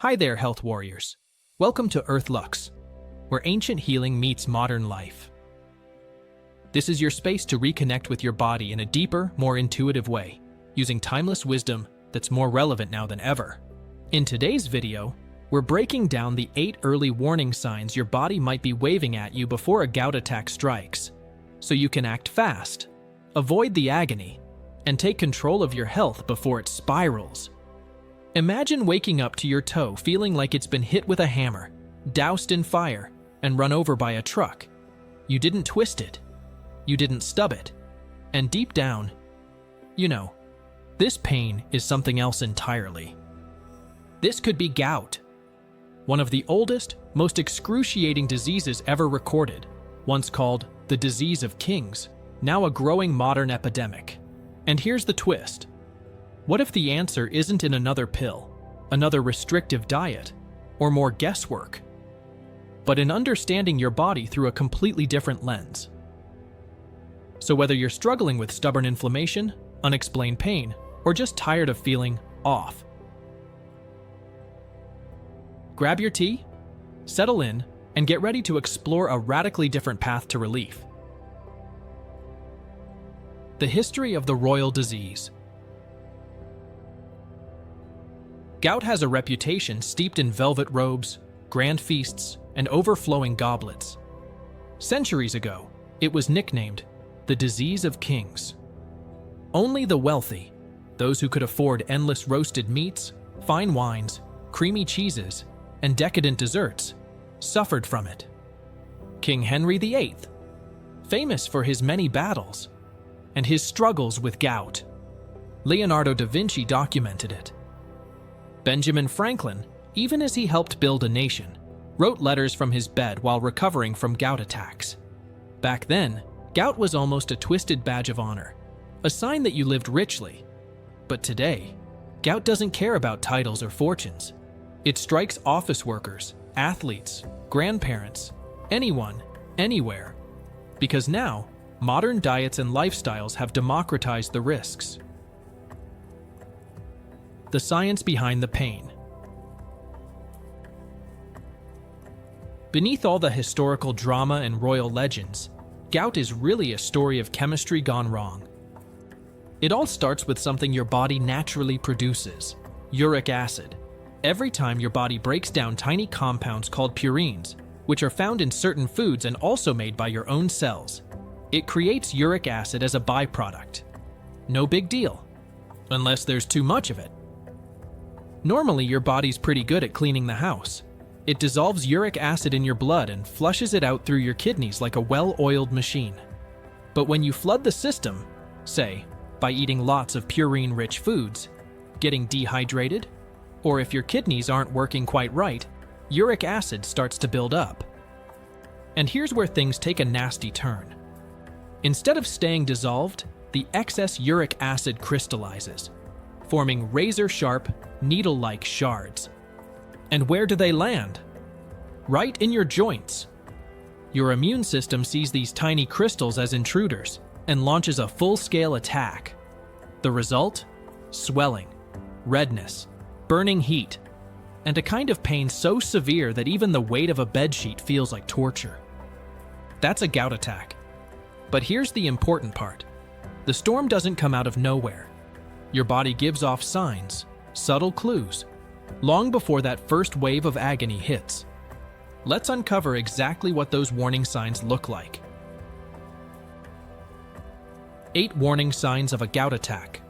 Hi there, health warriors. Welcome to Earth Lux, where ancient healing meets modern life. This is your space to reconnect with your body in a deeper, more intuitive way, using timeless wisdom that's more relevant now than ever. In today's video, we're breaking down the 8 early warning signs your body might be waving at you before a gout attack strikes, so you can act fast, avoid the agony, and take control of your health before it spirals. Imagine waking up to your toe feeling like it's been hit with a hammer, doused in fire, and run over by a truck. You didn't twist it. You didn't stub it. And deep down, you know, this pain is something else entirely. This could be gout, one of the oldest, most excruciating diseases ever recorded, once called the disease of kings, now a growing modern epidemic. And here's the twist. What if the answer isn't in another pill, another restrictive diet, or more guesswork, but in understanding your body through a completely different lens? So whether you're struggling with stubborn inflammation, unexplained pain, or just tired of feeling off, grab your tea, settle in, and get ready to explore a radically different path to relief. The history of the royal disease. Gout has a reputation steeped in velvet robes, grand feasts, and overflowing goblets. Centuries ago, it was nicknamed the disease of kings. Only the wealthy, those who could afford endless roasted meats, fine wines, creamy cheeses, and decadent desserts, suffered from it. King Henry VIII, famous for his many battles and his struggles with gout. Leonardo da Vinci documented it. Benjamin Franklin, even as he helped build a nation, wrote letters from his bed while recovering from gout attacks. Back then, gout was almost a twisted badge of honor, a sign that you lived richly. But today, gout doesn't care about titles or fortunes. It strikes office workers, athletes, grandparents, anyone, anywhere. Because now, modern diets and lifestyles have democratized the risks. The science behind the pain. Beneath all the historical drama and royal legends, gout is really a story of chemistry gone wrong. It all starts with something your body naturally produces: uric acid. Every time your body breaks down tiny compounds called purines, which are found in certain foods and also made by your own cells, it creates uric acid as a byproduct. No big deal, unless there's too much of it. Normally, your body's pretty good at cleaning the house. It dissolves uric acid in your blood and flushes it out through your kidneys like a well-oiled machine. But when you flood the system, say, by eating lots of purine-rich foods, getting dehydrated, or if your kidneys aren't working quite right, uric acid starts to build up. And here's where things take a nasty turn. Instead of staying dissolved, the excess uric acid crystallizes, forming razor-sharp, needle-like shards. And where do they land? Right in your joints. Your immune system sees these tiny crystals as intruders and launches a full-scale attack. The result? Swelling, redness, burning heat, and a kind of pain so severe that even the weight of a bedsheet feels like torture. That's a gout attack. But here's the important part. The storm doesn't come out of nowhere. Your body gives off signs, subtle clues, long before that first wave of agony hits. Let's uncover exactly what those warning signs look like. 8 warning signs of a gout attack.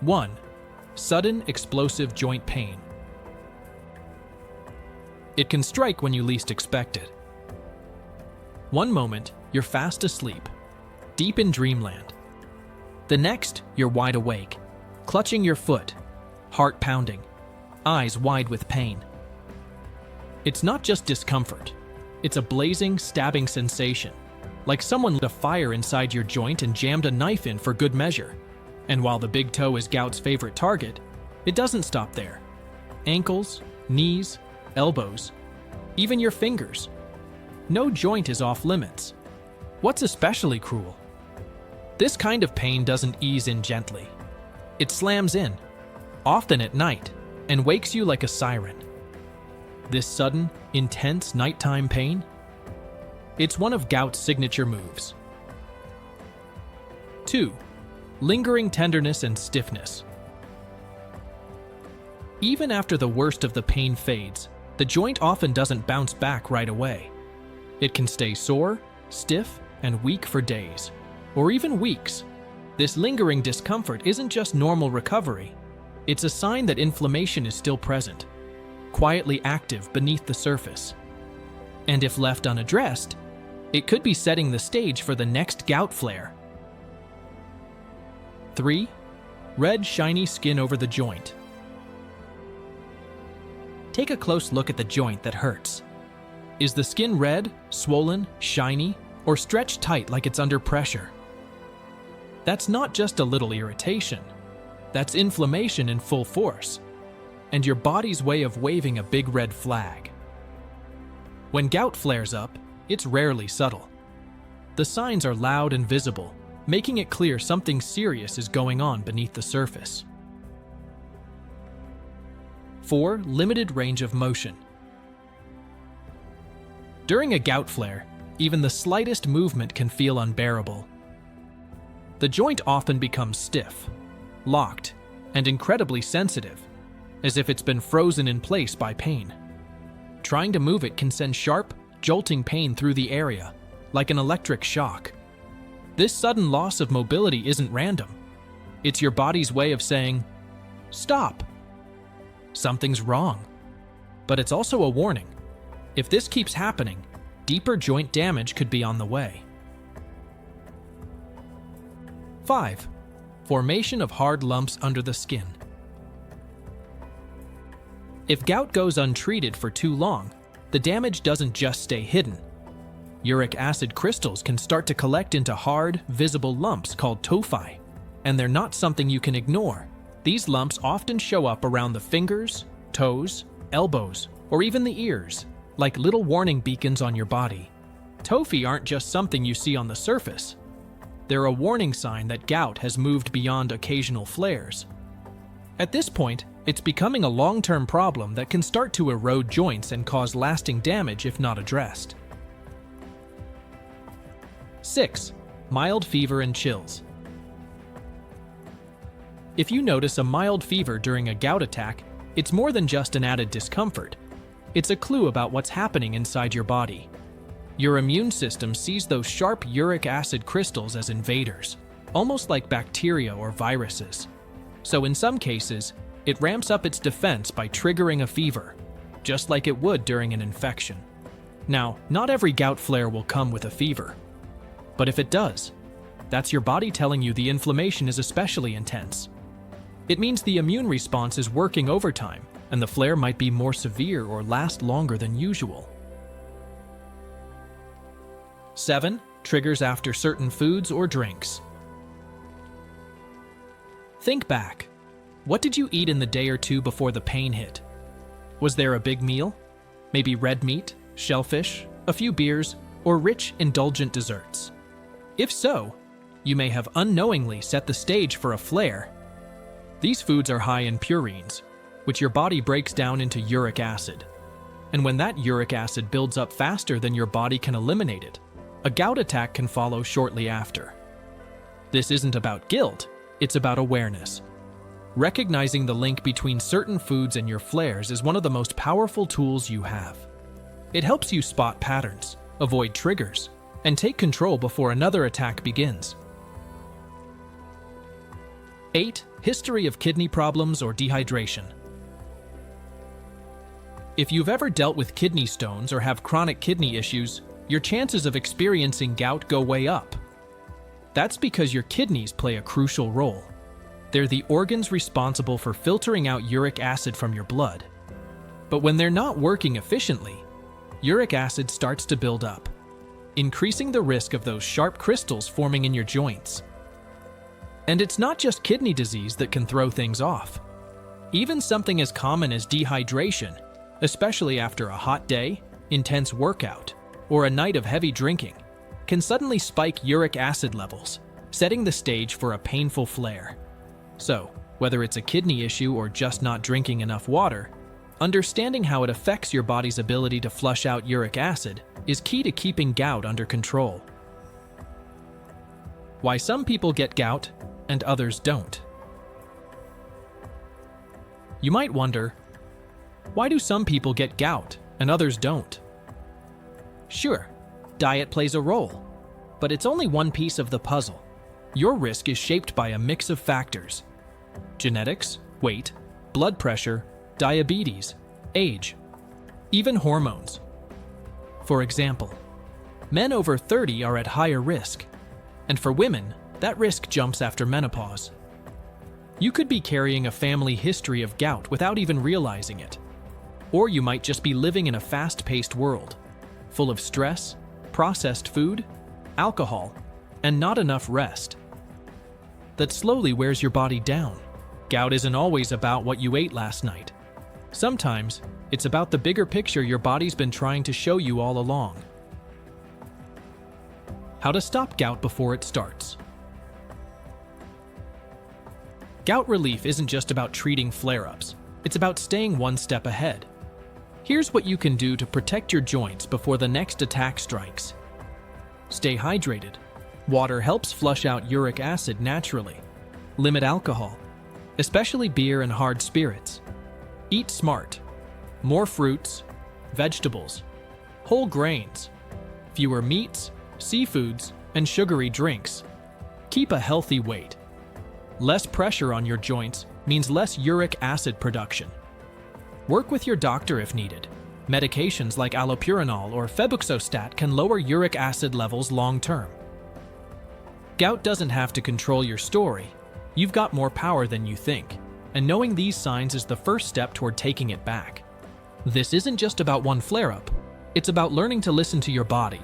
1. Sudden explosive joint pain. It can strike when you least expect it. One moment, you're fast asleep, deep in dreamland. The next, you're wide awake, clutching your foot, heart pounding, eyes wide with pain. It's not just discomfort. It's a blazing, stabbing sensation, like someone lit a fire inside your joint and jammed a knife in for good measure. And while the big toe is gout's favorite target, it doesn't stop there. Ankles, knees, elbows, even your fingers. No joint is off limits. What's especially cruel? This kind of pain doesn't ease in gently. It slams in, often at night, and wakes you like a siren. This sudden, intense nighttime pain? It's one of gout's signature moves. 2. Lingering tenderness and stiffness. Even after the worst of the pain fades, the joint often doesn't bounce back right away. It can stay sore, stiff, and weak for days, or even weeks. This lingering discomfort isn't just normal recovery. It's a sign that inflammation is still present, quietly active beneath the surface. And if left unaddressed, it could be setting the stage for the next gout flare. 3. Red, shiny skin over the joint. Take a close look at the joint that hurts. Is the skin red, swollen, shiny, or stretched tight like it's under pressure? That's not just a little irritation. That's inflammation in full force, and your body's way of waving a big red flag. When gout flares up, it's rarely subtle. The signs are loud and visible, making it clear something serious is going on beneath the surface. 4. Limited range of motion. During a gout flare, even the slightest movement can feel unbearable. The joint often becomes stiff, locked, and incredibly sensitive, as if it's been frozen in place by pain. Trying to move it can send sharp, jolting pain through the area, like an electric shock. This sudden loss of mobility isn't random. It's your body's way of saying, "Stop! Something's wrong." But it's also a warning. If this keeps happening, deeper joint damage could be on the way. 5. Formation of hard lumps under the skin. If gout goes untreated for too long, the damage doesn't just stay hidden. Uric acid crystals can start to collect into hard, visible lumps called tophi, and they're not something you can ignore. These lumps often show up around the fingers, toes, elbows, or even the ears, like little warning beacons on your body. Tophi aren't just something you see on the surface. They're a warning sign that gout has moved beyond occasional flares. At this point, it's becoming a long-term problem that can start to erode joints and cause lasting damage if not addressed. 6. Mild fever and chills. If you notice a mild fever during a gout attack, it's more than just an added discomfort. It's a clue about what's happening inside your body. Your immune system sees those sharp uric acid crystals as invaders, almost like bacteria or viruses. So in some cases, it ramps up its defense by triggering a fever, just like it would during an infection. Now, not every gout flare will come with a fever. But if it does, that's your body telling you the inflammation is especially intense. It means the immune response is working overtime, and the flare might be more severe or last longer than usual. 7. Triggers after certain foods or drinks. Think back. What did you eat in the day or two before the pain hit? Was there a big meal? Maybe red meat, shellfish, a few beers, or rich, indulgent desserts? If so, you may have unknowingly set the stage for a flare. These foods are high in purines, which your body breaks down into uric acid. And when that uric acid builds up faster than your body can eliminate it, a gout attack can follow shortly after. This isn't about guilt, it's about awareness. Recognizing the link between certain foods and your flares is one of the most powerful tools you have. It helps you spot patterns, avoid triggers, and take control before another attack begins. 8. History of kidney problems or dehydration. If you've ever dealt with kidney stones or have chronic kidney issues, your chances of experiencing gout go way up. That's because your kidneys play a crucial role. They're the organs responsible for filtering out uric acid from your blood. But when they're not working efficiently, uric acid starts to build up, increasing the risk of those sharp crystals forming in your joints. And it's not just kidney disease that can throw things off. Even something as common as dehydration, especially after a hot day, intense workout, or a night of heavy drinking, can suddenly spike uric acid levels, setting the stage for a painful flare. So, Whether it's a kidney issue or just not drinking enough water, understanding how it affects your body's ability to flush out uric acid is key to keeping gout under control. Why some people get gout and others don't. You might wonder, why do some people get gout and others don't? Sure, diet plays a role, but it's only one piece of the puzzle. Your risk is shaped by a mix of factors: genetics, weight, blood pressure, diabetes, age, even hormones. For example, men over 30 are at higher risk, and for women, that risk jumps after menopause. You could be carrying a family history of gout without even realizing it. Or you might just be living in a fast-paced world, full of stress, processed food, alcohol, and not enough rest. That slowly wears your body down. Gout isn't always about what you ate last night. Sometimes, it's about the bigger picture your body's been trying to show you all along. How to stop gout before it starts. Gout relief isn't just about treating flare-ups. It's about staying one step ahead. Here's what you can do to protect your joints before the next attack strikes. Stay hydrated. Water helps flush out uric acid naturally. Limit alcohol, especially beer and hard spirits. Eat smart. More fruits, vegetables, whole grains, fewer meats, seafoods, and sugary drinks. Keep a healthy weight. Less pressure on your joints means less uric acid production. Work with your doctor if needed. Medications like allopurinol or febuxostat can lower uric acid levels long-term. Gout doesn't have to control your story. You've got more power than you think, and knowing these signs is the first step toward taking it back. This isn't just about one flare-up. It's about learning to listen to your body,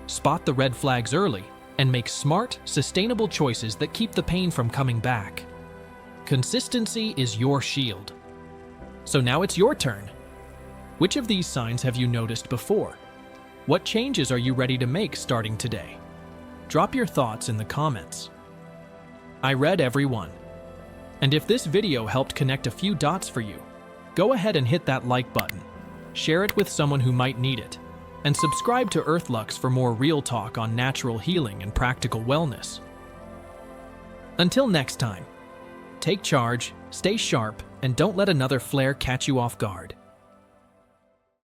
spot the red flags early, and make smart, sustainable choices that keep the pain from coming back. Consistency is your shield. So now it's your turn. Which of these signs have you noticed before? What changes are you ready to make starting today? Drop your thoughts in the comments. I read every one. And if this video helped connect a few dots for you, go ahead and hit that like button, share it with someone who might need it, and subscribe to EarthLux for more real talk on natural healing and practical wellness. Until next time, take charge, stay sharp, and don't let another flare catch you off guard.